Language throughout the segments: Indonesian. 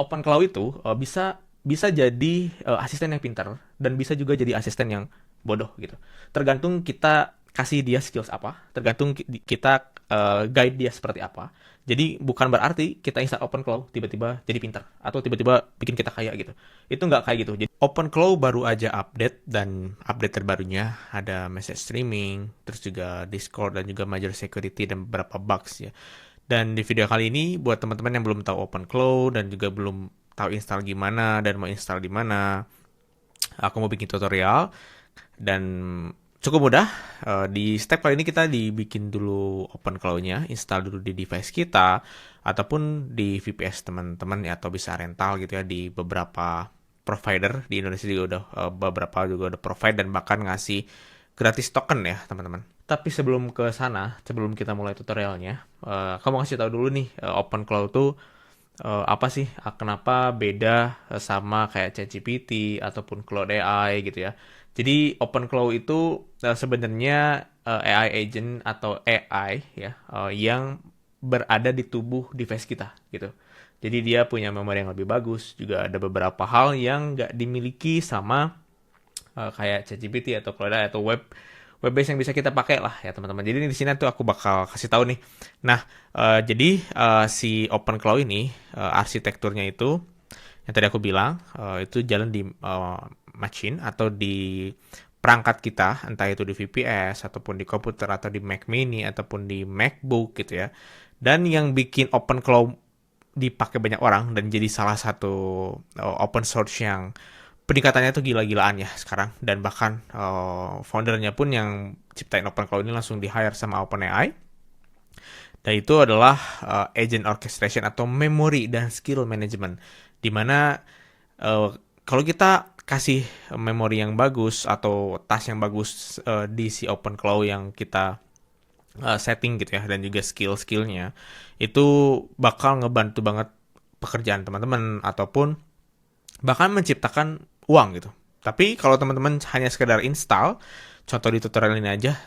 OpenClaw itu bisa bisa jadi asisten yang pintar dan bisa juga jadi asisten yang bodoh gitu. Tergantung kita kasih dia skills apa, tergantung kita guide dia seperti apa. Jadi bukan berarti kita install OpenClaw tiba-tiba jadi pintar atau tiba-tiba bikin kita kaya gitu. Itu nggak kayak gitu. Jadi OpenClaw baru aja update dan update terbarunya ada message streaming, terus juga Discord dan juga major security dan beberapa bugs ya. Dan di video kali ini buat teman-teman yang belum tahu OpenClaw dan juga belum tahu install gimana dan mau install di mana, aku mau bikin tutorial dan cukup mudah. Di step kali ini kita dibikin dulu OpenClaw-nya, install dulu di device kita ataupun di VPS teman-teman ya, atau bisa rental gitu ya di beberapa provider di Indonesia juga udah beberapa juga udah provide dan bahkan ngasih gratis token ya teman-teman. Tapi sebelum ke sana, sebelum kita mulai tutorialnya, kamu kasih tahu dulu nih OpenClaw tuh apa sih? Kenapa beda sama kayak ChatGPT ataupun Claude AI gitu ya? Jadi OpenClaw itu sebenarnya AI agent atau AI ya yang berada di tubuh device kita gitu. Jadi dia punya memori yang lebih bagus, juga ada beberapa hal yang nggak dimiliki sama kayak ChatGPT atau Claude atau web base yang bisa kita pakai lah ya teman-teman. Jadi di sini tuh aku bakal kasih tahu nih. Nah, jadi si OpenClaw ini arsitekturnya itu yang tadi aku bilang itu jalan di machine atau di perangkat kita, entah itu di VPS ataupun di komputer atau di Mac Mini ataupun di MacBook gitu ya. Dan yang bikin OpenClaw dipakai banyak orang dan jadi salah satu open source yang peningkatannya tuh gila-gilaan ya sekarang, dan bahkan foundernya pun yang ciptain OpenClaw ini langsung di hire sama OpenAI, dan itu adalah agent orchestration atau memory dan skill management, dimana kalau kita kasih memori yang bagus atau task yang bagus di si OpenClaw yang kita setting gitu ya, dan juga skill-skillnya itu bakal ngebantu banget pekerjaan teman-teman ataupun bahkan menciptakan uang gitu. Tapi kalau teman-teman hanya sekedar install, contoh di tutorial ini aja,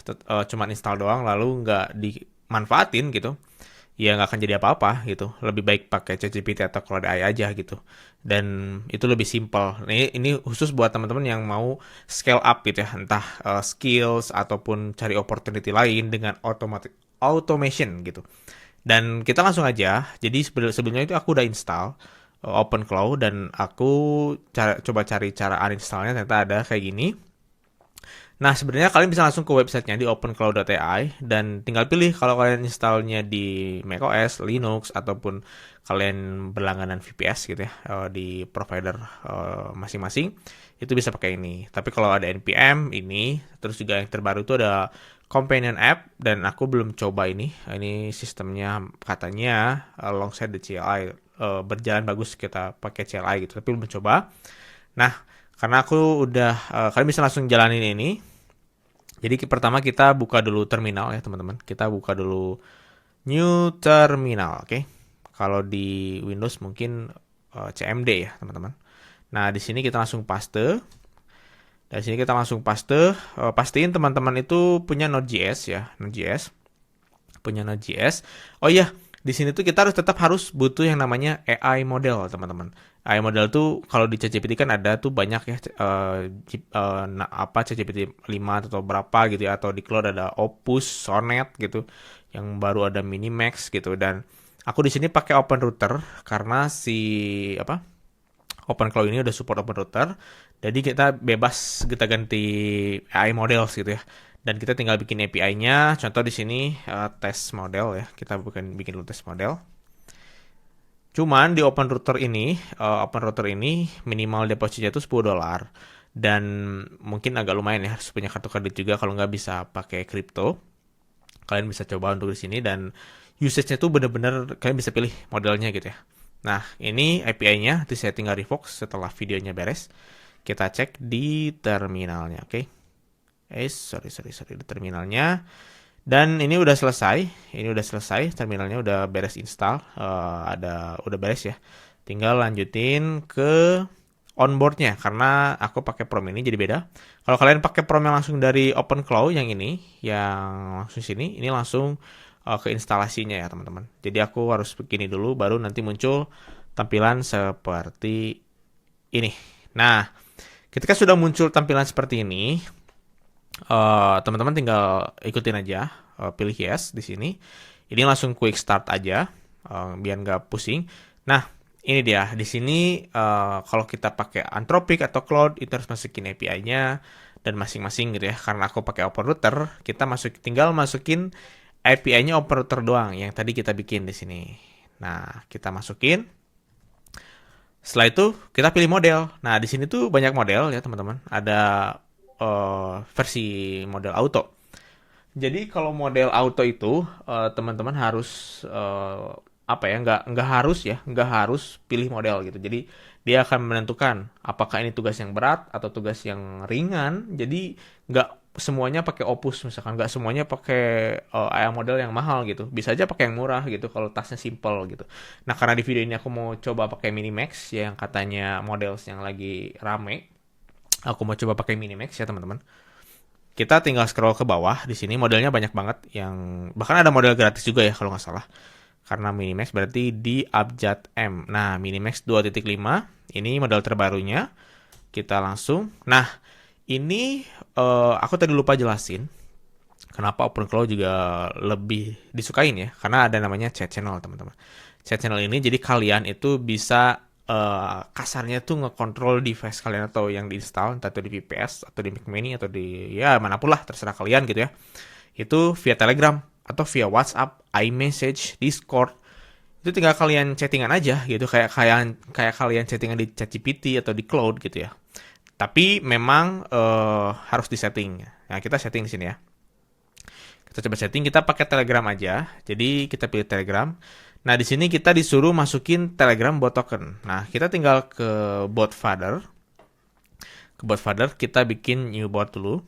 cuma install doang lalu nggak dimanfaatin gitu, ya nggak akan jadi apa-apa gitu. Lebih baik pakai ChatGPT atau Claude AI aja gitu. Dan itu lebih simple. Ini khusus buat teman-teman yang mau scale up gitu ya, entah skills ataupun cari opportunity lain dengan automation gitu. Dan kita langsung aja. Jadi sebelumnya itu aku udah install OpenClaw dan aku coba cari cara uninstallnya, ternyata ada kayak gini. Nah, sebenarnya kalian bisa langsung ke websitenya di openclaw.ai dan tinggal pilih kalau kalian installnya di macOS, Linux, ataupun kalian berlangganan VPS gitu ya di provider masing-masing, itu bisa pakai ini. Tapi kalau ada NPM ini, terus juga yang terbaru itu ada companion app, dan aku belum coba ini. Ini sistemnya katanya alongside the CLI berjalan bagus kita pakai CLI gitu, tapi belum coba. Nah, karena aku udah kalian bisa langsung jalanin ini. Jadi pertama kita buka dulu terminal ya teman-teman. Kita buka dulu new terminal, oke. Kalau di Windows mungkin CMD ya teman-teman. Nah, di sini kita langsung paste. Dari sini kita langsung paste. Pastiin teman-teman itu punya Node.js ya, Node.js. Punya Node.js. Oh iya, di sini tuh kita harus butuh yang namanya AI model teman-teman. AI model tuh kalau di ChatGPT kan ada tuh banyak ya apa ChatGPT 5 atau berapa gitu ya, atau di Claude ada Opus, Sonnet gitu. Yang baru ada Minimax gitu, dan aku di sini pakai OpenRouter karena si apa? OpenClaw ini udah support OpenRouter. Jadi kita bebas kita ganti AI models gitu ya. Dan kita tinggal bikin API-nya. Contoh di sini test model ya. Kita bikin dulu test model. Cuman di open router ini minimal depositnya itu $10. Dan mungkin agak lumayan ya, harus punya kartu kredit juga kalau nggak bisa pakai kripto. Kalian bisa coba untuk di sini, dan usage-nya tuh bener-bener kalian bisa pilih modelnya gitu ya. Nah, ini API-nya, nanti saya tinggal revoke setelah videonya beres. Kita cek di terminalnya, oke. Sorry, di terminalnya. Dan ini udah selesai, terminalnya udah beres install, udah beres ya. Tinggal lanjutin ke onboardnya, karena aku pakai Prom ini jadi beda. Kalau kalian pakai Prom yang langsung dari OpenClaw yang ini, yang langsung sini, ini langsung ke instalasinya ya teman-teman. Jadi aku harus begini dulu, baru nanti muncul tampilan seperti ini. Nah, ketika sudah muncul tampilan seperti ini, teman-teman tinggal ikutin aja, pilih yes di sini. Ini langsung quick start aja, biar nggak pusing. Nah, ini dia. Di sini kalau kita pakai Anthropic atau Cloud itu harus masukin API-nya dan masing-masing gitu ya. Karena aku pakai OpenRouter, kita tinggal masukin API-nya OpenRouter doang yang tadi kita bikin di sini. Nah, kita masukin. Setelah itu kita pilih model. Nah, di sini tuh banyak model ya teman-teman. Ada versi model auto. Jadi kalau model auto itu teman-teman harus apa ya, nggak harus pilih model gitu. Jadi dia akan menentukan apakah ini tugas yang berat atau tugas yang ringan. Jadi nggak semuanya pakai Opus misalkan, nggak semuanya pakai model yang mahal gitu. Bisa aja pakai yang murah gitu kalau tasnya simple gitu. Nah, karena di video ini aku mau coba pakai Minimax ya, yang katanya model yang lagi rame. Aku mau coba pakai Minimax ya teman-teman. Kita tinggal scroll ke bawah. Di sini modelnya banyak banget, yang bahkan ada model gratis juga ya kalau nggak salah. Karena Minimax berarti di abjad M. Nah, Minimax 2.5 ini model terbarunya. Kita langsung. Nah, ini aku tadi lupa jelasin kenapa OpenClaw juga lebih disukain ya. Karena ada namanya chat channel, teman-teman. Chat channel ini jadi kalian itu bisa kasarnya tuh ngekontrol device kalian atau yang diinstal, entah itu di VPS atau di Mac Mini atau di ya manapun lah, terserah kalian gitu ya. Itu via Telegram atau via WhatsApp, iMessage, Discord. Itu tinggal kalian chattingan aja gitu, kayak kalian chattingan di ChatGPT atau di Cloud gitu ya. Tapi memang harus disetting. Nah, kita setting di sini ya. Kita coba setting, kita pakai Telegram aja. Jadi kita pilih Telegram. Nah, di sini kita disuruh masukin Telegram bot token. Nah, kita tinggal ke bot father. Ke bot father, kita bikin new bot dulu.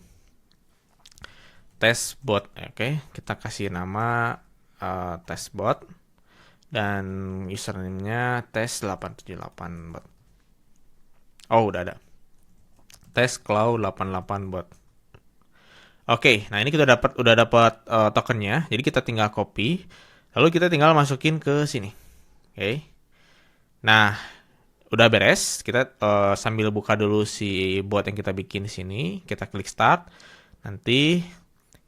Test bot. Oke, kita kasih nama test bot. Dan username-nya test878 bot. Oh, udah ada. Test cloud 88 bot. Oke, nah ini kita udah dapat tokennya. Jadi kita tinggal copy. Lalu kita tinggal masukin ke sini. Oke. Nah, udah beres. Kita sambil buka dulu si bot yang kita bikin di sini. Kita klik start. Nanti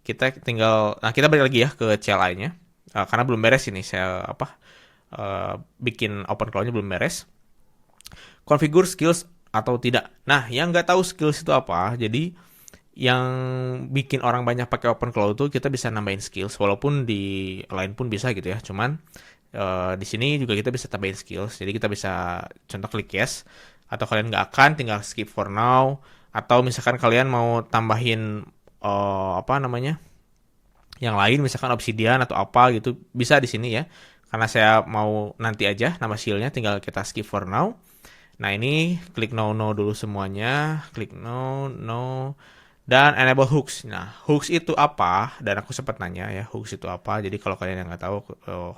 kita tinggal, nah kita balik lagi ya ke CLI-nya. Karena belum beres ini, saya bikin OpenClaw-nya belum beres. Configure skills atau tidak. Nah, yang nggak tahu skills itu apa, jadi yang bikin orang banyak pakai OpenClaw itu kita bisa nambahin skills, walaupun di lain pun bisa gitu ya. Cuman di sini juga kita bisa tambahin skills. Jadi kita bisa contoh klik yes, atau kalian nggak akan tinggal skip for now, atau misalkan kalian mau tambahin apa namanya yang lain, misalkan obsidian atau apa gitu, bisa di sini ya. Karena saya mau nanti aja nama skillnya, tinggal kita skip for now. Nah, ini klik no dulu semuanya, klik no, dan enable hooks. Nah, hooks itu apa? Dan aku sempat nanya ya, hooks itu apa? Jadi kalau kalian yang nggak tahu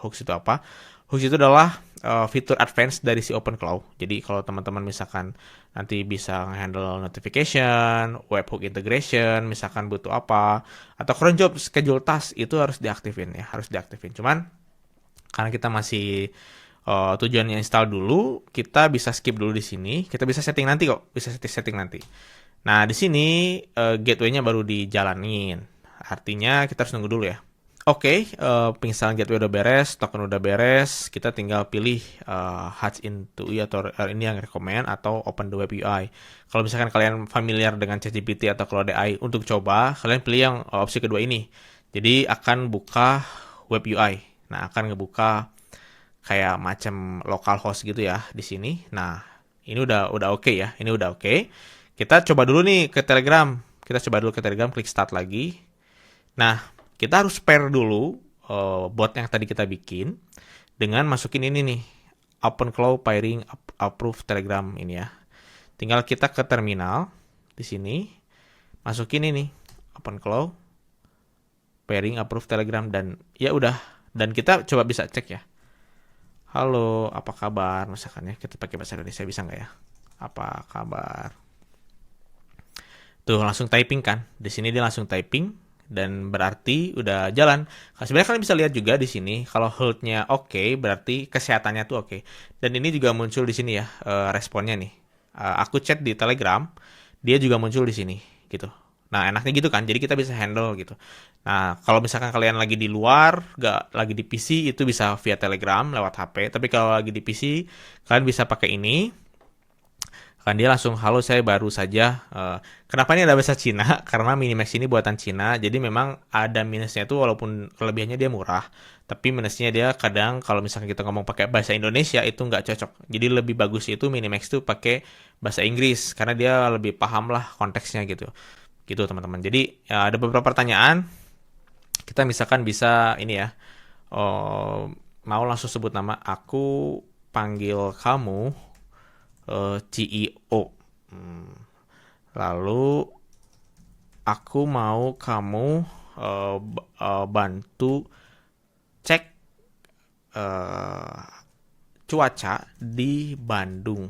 hooks itu apa, hooks itu adalah fitur advance dari si OpenClaw. Jadi kalau teman-teman misalkan nanti bisa handle notification, webhook integration, misalkan butuh apa, atau cron job schedule task, itu harus diaktifin ya, harus diaktifin. Cuman karena kita masih tujuannya install dulu, kita bisa skip dulu di sini. Kita bisa setting nanti kok, bisa setting nanti. Nah, di sini gateway-nya baru dijalanin. Artinya kita harus nunggu dulu ya. Oke, penginstalan gateway udah beres, token udah beres. Kita tinggal pilih Hatch into UI atau ini yang recommend, atau Open the Web UI. Kalau misalkan kalian familiar dengan ChatGPT atau Claude AI, untuk coba kalian pilih yang opsi kedua ini. Jadi akan buka Web UI. Nah, akan ngebuka kayak macam localhost gitu ya di sini. Nah, ini udah oke ya. Ini udah oke. Kita coba dulu nih ke Telegram. Kita coba dulu ke Telegram, klik start lagi. Nah, kita harus pair dulu bot yang tadi kita bikin dengan masukin ini nih, OpenClaw pairing approve Telegram ini ya. Tinggal kita ke terminal di sini, masukin ini OpenClaw pairing approve Telegram, dan ya udah. Dan kita coba bisa cek ya. Halo, apa kabar? Misalkan ya, kita pakai bahasa Indonesia, bisa nggak ya? Apa kabar? Tuh, langsung typing kan? Di sini dia langsung typing. dan berarti udah jalan. Nah, sebenarnya kalian bisa lihat juga di sini kalau health-nya oke, berarti kesehatannya tuh oke. Dan ini juga muncul di sini ya responnya nih. Aku chat di Telegram, dia juga muncul di sini gitu. Nah, enaknya gitu kan. Jadi kita bisa handle gitu. Nah, kalau misalkan kalian lagi di luar, gak lagi di PC, itu bisa via Telegram lewat HP. Tapi kalau lagi di PC, kalian bisa pakai ini. Kan dia langsung, halo saya baru saja. Kenapa ini ada bahasa Cina? Karena Minimax ini buatan Cina, jadi memang ada minusnya tuh walaupun kelebihannya dia murah, tapi minusnya dia kadang kalau misalkan kita ngomong pakai bahasa Indonesia itu nggak cocok. Jadi lebih bagus itu Minimax tuh pakai bahasa Inggris, karena dia lebih paham lah konteksnya gitu. Gitu teman-teman. Jadi ya, ada beberapa pertanyaan, kita misalkan bisa ini ya, oh, mau langsung sebut nama, aku panggil kamu CEO. Hmm. Lalu aku mau kamu bantu cek eh, cuaca di Bandung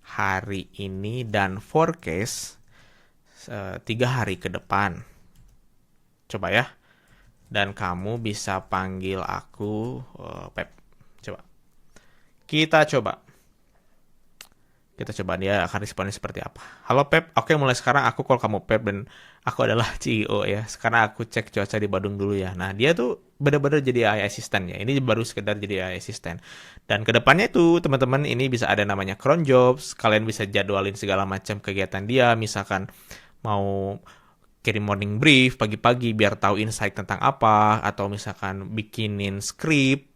hari ini dan forecast 3 hari ke depan. Coba ya. Dan kamu bisa panggil aku Pep. Coba. Kita coba dia akan responnya seperti apa. Halo Pep, oke mulai sekarang aku call kamu Pep dan aku adalah CEO ya. Sekarang aku cek cuaca di Bandung dulu ya. Nah dia tuh benar-benar jadi AI assistant ya. Ini baru sekedar jadi AI assistant. Dan kedepannya itu teman-teman ini bisa ada namanya cron jobs. Kalian bisa jadwalin segala macam kegiatan dia. Misalkan mau kirim morning brief pagi-pagi biar tahu insight tentang apa. Atau misalkan bikinin script.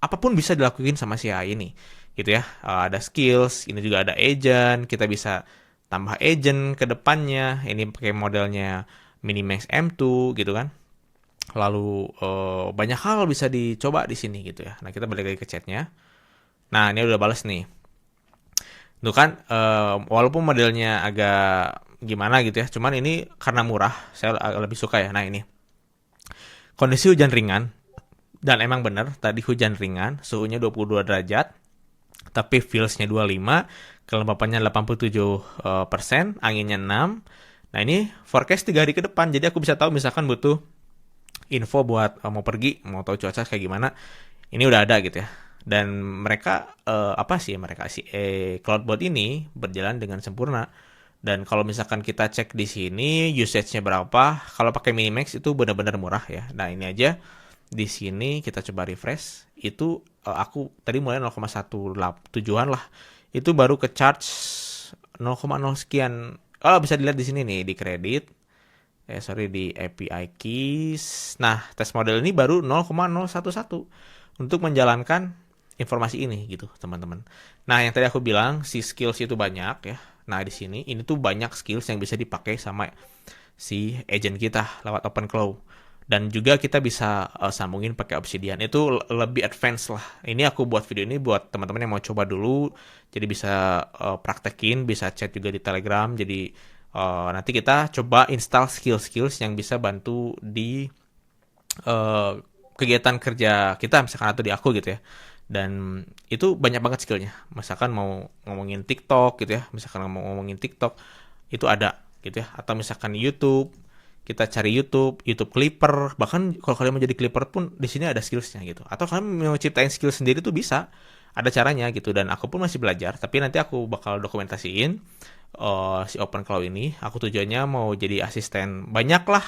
Apapun bisa dilakuin sama si AI ini gitu ya. Ada skills, ini juga ada agent, kita bisa tambah agent ke depannya. Ini pakai modelnya Minimax M2 gitu kan. Lalu banyak hal bisa dicoba di sini gitu ya. Nah, kita balik lagi ke chatnya. Nah, ini udah balas nih. Tuh kan, walaupun modelnya agak gimana gitu ya, cuman ini karena murah, saya lebih suka ya. Nah, ini. Kondisi hujan ringan, dan emang bener, tadi hujan ringan, suhunya 22 derajat, tapi feels-nya 25, kelembapannya 87%, anginnya 6. Nah ini forecast 3 hari ke depan, jadi aku bisa tahu misalkan butuh info buat mau pergi, mau tahu cuaca kayak gimana, ini udah ada gitu ya. Dan mereka, apa sih mereka si Cloudbot ini berjalan dengan sempurna. Dan kalau misalkan kita cek di sini usage-nya berapa, kalau pakai Minimax itu benar-benar murah ya. Nah ini aja di sini kita coba refresh itu aku tadi mulai 0,17an lah itu baru ke charge 0,0 sekian. Oh bisa dilihat di sini nih di kredit sorry di API keys. Nah tes model ini baru 0,011 untuk menjalankan informasi ini gitu teman-teman. Nah yang tadi aku bilang si skills itu banyak ya. Nah di sini ini tuh banyak skills yang bisa dipakai sama si agent kita lewat OpenClaw. Dan juga kita bisa sambungin pakai Obsidian. Itu lebih advance lah. Ini aku buat video ini buat teman-teman yang mau coba dulu. Jadi bisa praktekin, bisa chat juga di Telegram. Jadi nanti kita coba install skills-skills yang bisa bantu di uh, kegiatan kerja kita misalkan atau di aku gitu ya. Dan itu banyak banget skillnya. Misalkan mau ngomongin TikTok gitu ya. Misalkan mau ngomongin TikTok itu ada gitu ya. Atau misalkan YouTube, kita cari YouTube Clipper, bahkan kalau kalian mau jadi Clipper pun di sini ada skillsnya gitu. Atau kalian mau ciptain skill sendiri tuh bisa, ada caranya gitu. Dan aku pun masih belajar, tapi nanti aku bakal dokumentasiin si OpenClaw ini. Aku tujuannya mau jadi asisten, banyak lah.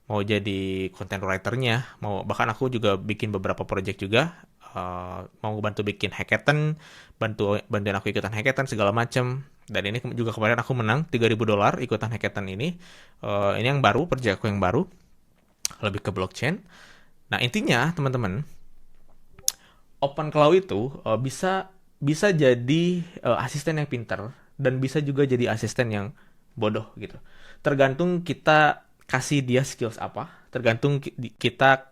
Mau jadi content writernya, mau bahkan aku juga bikin beberapa project juga. Mau bantu bikin hackathon, bantuin aku ikutan hackathon segala macam. Dan ini juga kemarin aku menang $3.000 ikutan hackathon ini. Ini yang baru, project aku yang baru, lebih ke blockchain. Nah intinya teman-teman, OpenClaw itu bisa bisa jadi asisten yang pintar dan bisa juga jadi asisten yang bodoh gitu. Tergantung kita kasih dia skills apa, tergantung kita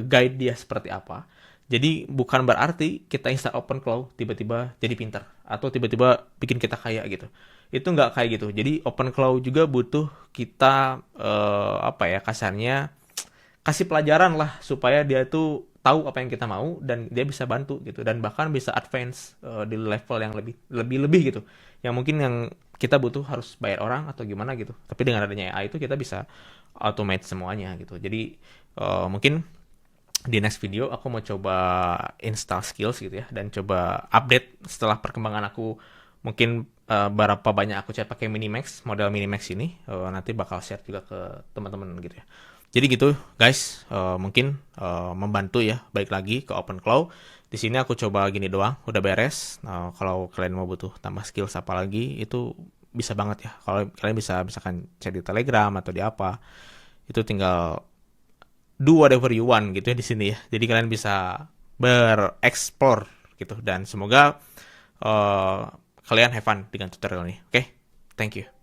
guide dia seperti apa. Jadi bukan berarti kita install OpenClaw tiba-tiba jadi pintar atau tiba-tiba bikin kita kaya gitu. Itu nggak kayak gitu. Jadi OpenClaw juga butuh kita apa ya kasarnya kasih pelajaran lah supaya dia tuh tahu apa yang kita mau dan dia bisa bantu gitu dan bahkan bisa advance di level yang lebih lebih lebih gitu. Yang mungkin yang kita butuh harus bayar orang atau gimana gitu. Tapi dengan adanya AI itu kita bisa automate semuanya gitu. Jadi mungkin di next video aku mau coba install skills gitu ya, dan coba update setelah perkembangan aku. Mungkin berapa banyak aku chat pakai Minimax, model Minimax ini nanti bakal share juga ke teman-teman gitu ya. Jadi gitu guys, mungkin membantu ya, baik lagi ke OpenClaw. Di sini aku coba gini doang, udah beres. Nah, kalau kalian mau butuh tambah skills apa lagi, itu bisa banget ya. Kalau kalian bisa misalkan chat di Telegram atau di apa, itu tinggal do whatever you want gitu ya di sini ya. Jadi kalian bisa bereksplor gitu, dan semoga uh, kalian have fun dengan tutorial ini. Oke, thank you.